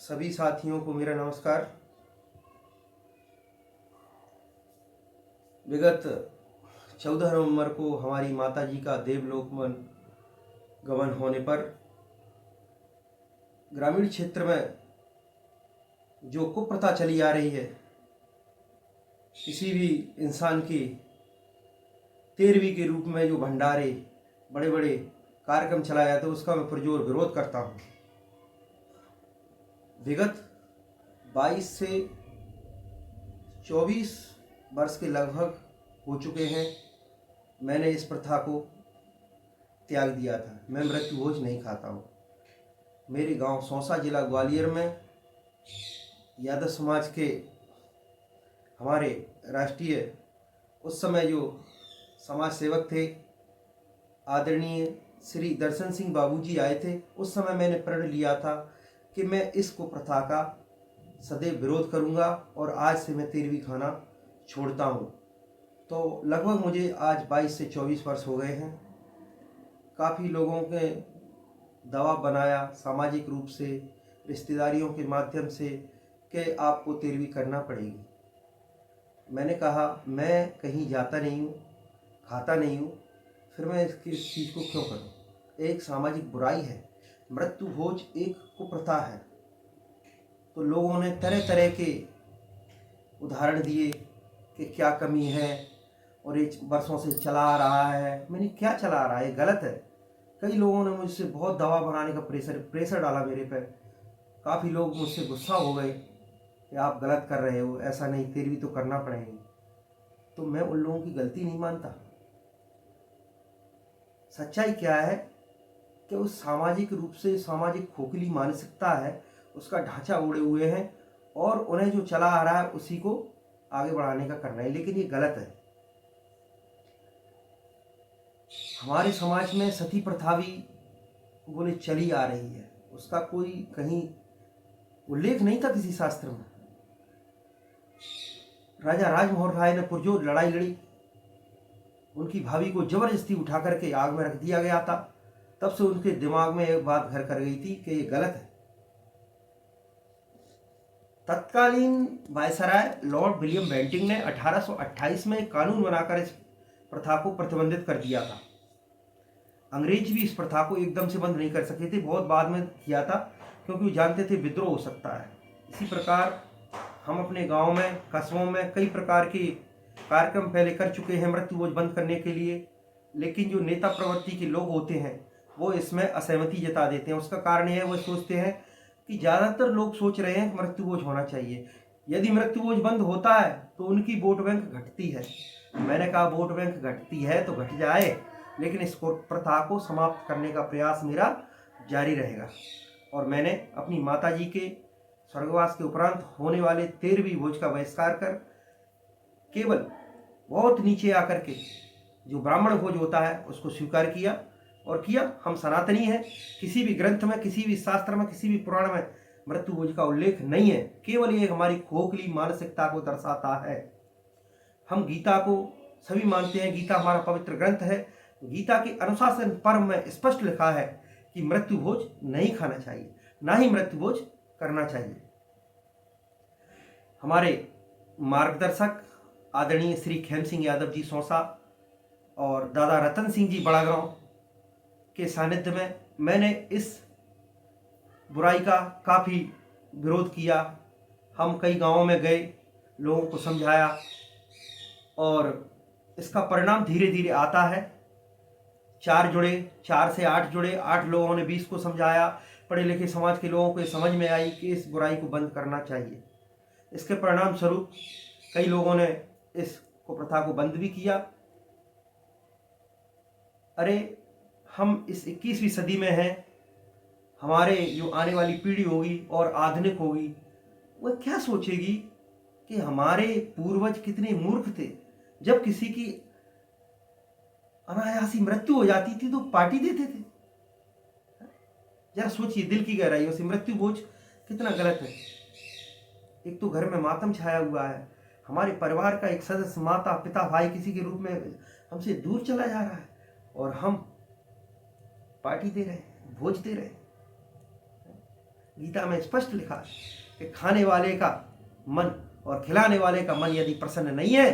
सभी साथियों को मेरा नमस्कार। विगत 14 नवंबर को हमारी माताजी का देवलोक में गमन होने पर ग्रामीण क्षेत्र में जो कुप्रथा चली आ रही है, किसी भी इंसान की तेरहवीं के रूप में जो भंडारे बड़े बड़े कार्यक्रम चलाए जाते हैं, उसका मैं पुरजोर विरोध करता हूँ। विगत 22 से 24 वर्ष के लगभग हो चुके हैं, मैंने इस प्रथा को त्याग दिया था। मैं मृत्यु भोज नहीं खाता हूँ। मेरे गांव सौंसा जिला ग्वालियर में यादव समाज के हमारे राष्ट्रीय उस समय जो समाज सेवक थे, आदरणीय श्री दर्शन सिंह बाबूजी आए थे। उस समय मैंने प्रण लिया था कि मैं इस कुप्रथा का सदैव विरोध करूंगा और आज से मैं 13वीं खाना छोड़ता हूं। तो लगभग मुझे आज 22 से 24 वर्ष हो गए हैं। काफ़ी लोगों के दबाव बनाया, सामाजिक रूप से, रिश्तेदारियों के माध्यम से, कि आपको 13वीं करना पड़ेगी। मैंने कहा मैं कहीं जाता नहीं हूँ, खाता नहीं हूँ, फिर मैं इस चीज़ को क्यों करूँ। एक सामाजिक बुराई है, मृत्यु भोज एक कुप्रथा है। तो लोगों ने तरह तरह के उदाहरण दिए कि क्या कमी है और ये वर्षों से चला आ रहा है। मैंने क्या चला आ रहा है, ये गलत है। कई लोगों ने मुझसे बहुत दबाव बनाने का प्रेशर डाला मेरे पर। काफ़ी लोग मुझसे गुस्सा हो गए कि आप गलत कर रहे हो, ऐसा नहीं, 13वीं तो करना पड़ेगी। तो मैं उन लोगों की गलती नहीं मानता। सच्चाई क्या है कि उस सामाजिक रूप से सामाजिक खोखली मानसिकता है, उसका ढांचा उड़े हुए हैं और उन्हें जो चला आ रहा है उसी को आगे बढ़ाने का करना है, लेकिन ये गलत है। हमारे समाज में सती प्रथा भी बोले चली आ रही है, उसका कोई कहीं उल्लेख नहीं था किसी शास्त्र में। राजा राजमोहन राय ने पुरजोर लड़ाई लड़ी, उनकी भाभी को जबरदस्ती उठा करके आग में रख दिया गया था। तब से उनके दिमाग में एक बात घर कर गई थी कि ये गलत है। तत्कालीन वायसराय लॉर्ड विलियम बेंटिंग ने 1828 में एक कानून बनाकर इस प्रथा को प्रतिबंधित कर दिया था। अंग्रेज भी इस प्रथा को एकदम से बंद नहीं कर सके थे, बहुत बाद में किया था, क्योंकि वो जानते थे विद्रोह हो सकता है। इसी प्रकार हम अपने गांव में, कस्बों में कई प्रकार के कार्यक्रम पहले कर चुके हैं मृत्यु भोज बंद करने के लिए, लेकिन जो नेता प्रवृत्ति के लोग होते हैं वो इसमें असहमति जता देते हैं। उसका कारण यह है, वो सोचते हैं कि ज़्यादातर लोग सोच रहे हैं कि मृत्यु भोज होना चाहिए। यदि मृत्यु भोज बंद होता है तो उनकी वोट बैंक घटती है। मैंने कहा वोट बैंक घटती है तो घट जाए, लेकिन इस प्रथा को समाप्त करने का प्रयास मेरा जारी रहेगा। और मैंने अपनी माताजी के स्वर्गवास के उपरांत होने वाले 13वीं भोज का बहिष्कार कर केवल बहुत नीचे आकर के जो ब्राह्मण भोज होता है उसको स्वीकार किया। और किया, हम सनातनी हैं। किसी भी ग्रंथ में, किसी भी शास्त्र में, किसी भी पुराण में मृत्यु भोज का उल्लेख नहीं है। केवल ये हमारी खोखली मानसिकता को दर्शाता है। हम गीता को सभी मानते हैं, गीता हमारा पवित्र ग्रंथ है। गीता के अनुशासन पर्व में स्पष्ट लिखा है कि मृत्यु भोज नहीं खाना चाहिए, ना ही मृत्यु भोज करना चाहिए। हमारे मार्गदर्शक आदरणीय श्री खेम सिंह यादव जी सौंसा और दादा रतन सिंह जी बड़ा गांव के सानिध्य में मैंने इस बुराई का काफ़ी विरोध किया। हम कई गांवों में गए, लोगों को समझाया और इसका परिणाम धीरे धीरे आता है। 4 जुड़े, 4 से 8 जुड़े, 8 लोगों ने 20 को समझाया। पढ़े लिखे समाज के लोगों को ये समझ में आई कि इस बुराई को बंद करना चाहिए। इसके परिणाम स्वरूप कई लोगों ने इस कुप्रथा को बंद भी किया। अरे हम इस 21वीं सदी में हैं, हमारे जो आने वाली पीढ़ी होगी और आधुनिक होगी, वह क्या सोचेगी कि हमारे पूर्वज कितने मूर्ख थे। जब किसी की अनायासी मृत्यु हो जाती थी तो पार्टी देते थे। जरा सोचिए दिल की गहराइयों से, मृत्यु भोज कितना गलत है। एक तो घर में मातम छाया हुआ है, हमारे परिवार का एक सदस्य, माता पिता भाई किसी के रूप में हमसे दूर चला जा रहा है और हम पार्टी दे रहे हैं, भोज दे रहे हैं। गीता में स्पष्ट लिखा है कि खाने वाले का मन और खिलाने वाले का मन यदि प्रसन्न नहीं है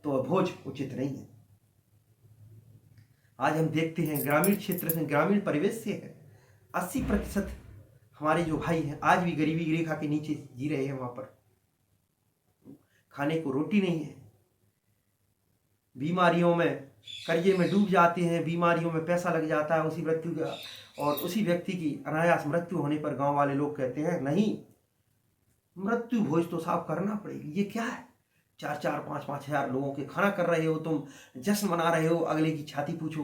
तो भोज उचित नहीं है। आज हम देखते हैं ग्रामीण क्षेत्र से, ग्रामीण परिवेश से है 80% हमारे जो भाई हैं आज भी गरीबी रेखा के नीचे जी रहे हैं। वहां पर खाने को रोटी नहीं है, बीमारियों में कर्जे में डूब जाते हैं, बीमारियों में पैसा लग जाता है उसी व्यक्ति का, और उसी व्यक्ति की अनायास मृत्यु होने पर गांव वाले लोग कहते हैं नहीं, मृत्यु भोज तो साफ करना पड़ेगी। ये क्या है? 4-4, 5-5 हजार लोगों के खाना कर रहे हो तुम, जश्न मना रहे हो, अगले की छाती पूछो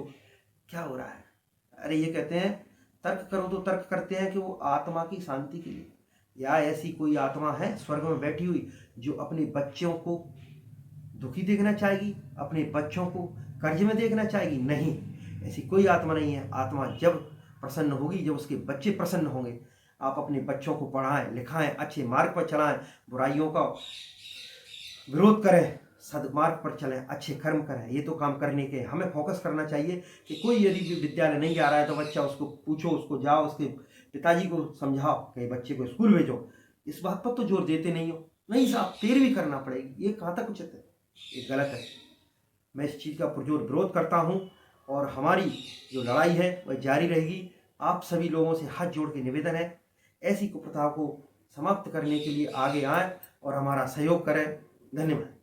क्या हो रहा है। अरे ये कहते हैं तर्क करो तो तर्क करते हैं कि वो आत्मा की शांति के लिए, या ऐसी कोई आत्मा है स्वर्ग में बैठी हुई जो अपने बच्चों को दुखी देखना चाहेगी, अपने बच्चों को कर्ज में देखना चाहेगी? नहीं, ऐसी कोई आत्मा नहीं है। आत्मा जब प्रसन्न होगी, जब उसके बच्चे प्रसन्न होंगे। आप अपने बच्चों को पढ़ाएं लिखाएं, अच्छे मार्ग पर चलाएं, बुराइयों का विरोध करें, सदमार्ग पर चलें, अच्छे कर्म करें। ये तो काम करने के हमें फोकस करना चाहिए कि कोई यदि विद्यालय नहीं जा रहा है तो बच्चा उसको पूछो, उसको जाओ, उसके पिताजी को समझाओ कि बच्चे को स्कूल भेजो। इस बात पर तो जोर देते नहीं हो। नहीं साहब, 13वीं करना पड़ेगी, ये कहाँ तक उचित है? ये गलत है। मैं इस चीज़ का पुरजोर विरोध करता हूँ और हमारी जो लड़ाई है वह जारी रहेगी। आप सभी लोगों से हाथ जोड़ के निवेदन है, ऐसी कुप्रथा को समाप्त करने के लिए आगे आएं और हमारा सहयोग करें। धन्यवाद।